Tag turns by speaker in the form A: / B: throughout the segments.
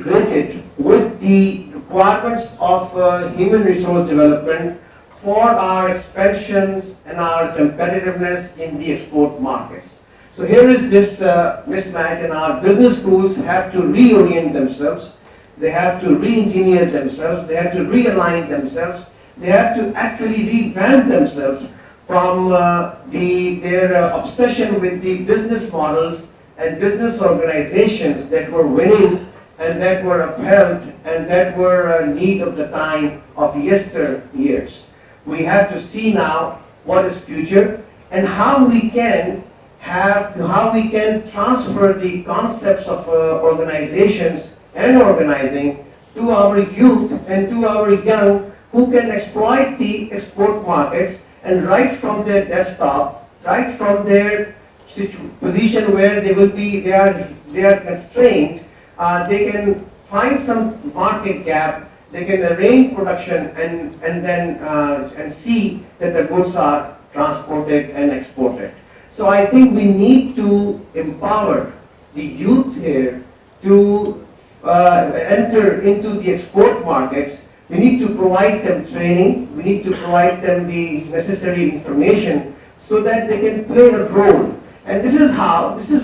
A: integrated with the requirements of human resource development for our expansions and our competitiveness in the export markets. So here is this mismatch, and our business schools have to reorient themselves, they have to re-engineer themselves, they have to realign themselves, they have to actually revamp themselves from their obsession with the business models and business organizations that were winning and that were upheld and that were a need of the time of yesteryears. We have to see now what is future and how we can transfer the concepts of organizations and organizing to our youth and to our young who can exploit the export markets, and right from their desktop, right from their position where they are constrained, they can find some market gap, they can arrange production and see that the goods are transported and exported. So I think we need to empower the youth here to enter into the export markets. We need to provide them training, we need to provide them the necessary information so that they can play a role. And this is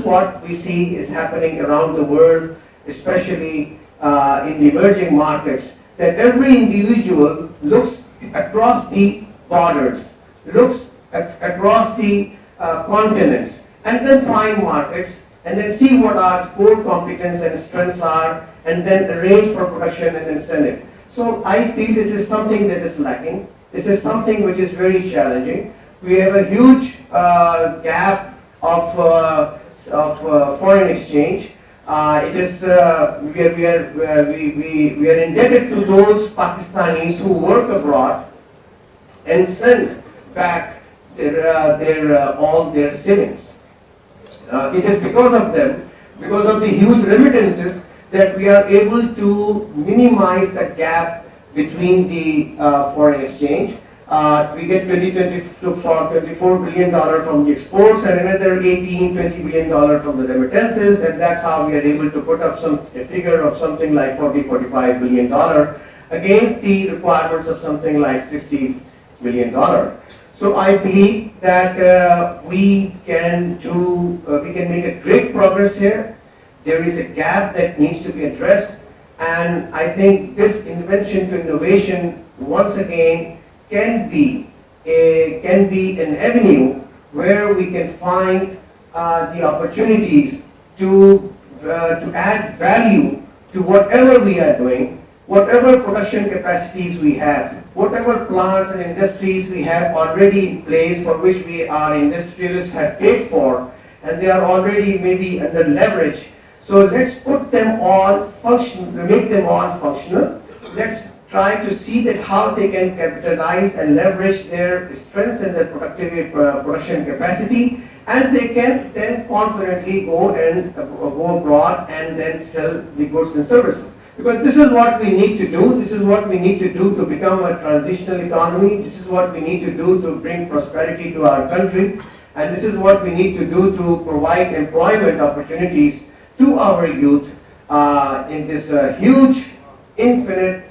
A: what we see is happening around the world, especially in the emerging markets, that every individual looks across the borders, looks across the continents, and then find markets, and then see what our core competence and strengths are, and then arrange for production and then send it. So I feel this is something that is lacking. This is something which is very challenging. We have a huge gap of foreign exchange. We are indebted to those Pakistanis who work abroad and send back all their savings. It is because of them, because of the huge remittances, that we are able to minimize the gap between the foreign exchange. We get $24 billion from the exports and another $20 billion from the remittances, and that's how we are able to put up a figure of something like $45 billion against the requirements of something like $60 billion. So I believe that we can make a great progress here. There is a gap that needs to be addressed, and I think this invention to innovation once again can be an avenue where we can find the opportunities to add value to whatever we are doing, whatever production capacities we have, whatever plants and industries we have already in place for which our industrialists have paid for, and they are already maybe under leverage. So let's put them all make them all functional. Let's try to see that how they can capitalize and leverage their strengths and their production capacity, and they can then confidently go abroad and then sell the goods and services. Because this is what we need to do. This is what we need to do to become a transitional economy. This is what we need to do to bring prosperity to our country, and this is what we need to do to provide employment opportunities to our youth in this huge, infinite,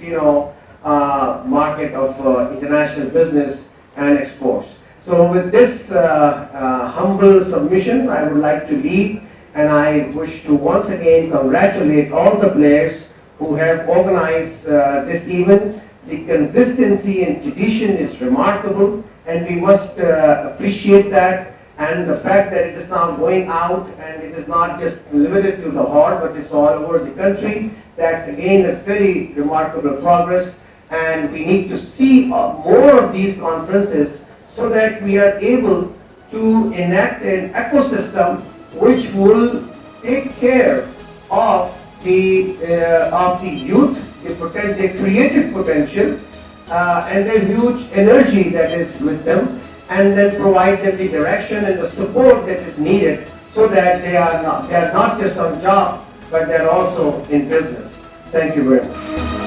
A: market of international business and exports. So with this humble submission, I would like to leave, and I wish to once again congratulate all the players who have organized this event. The consistency and tradition is remarkable, and we must appreciate that. And the fact that it is now going out and it is not just limited to Lahore, but it's all over the country, that's again a very remarkable progress. And we need to see more of these conferences so that we are able to enact an ecosystem which will take care of the youth, the creative potential, and the huge energy that is with them, and then provide them the direction and the support that is needed so that they are not just on job, but they are also in business. Thank you very much.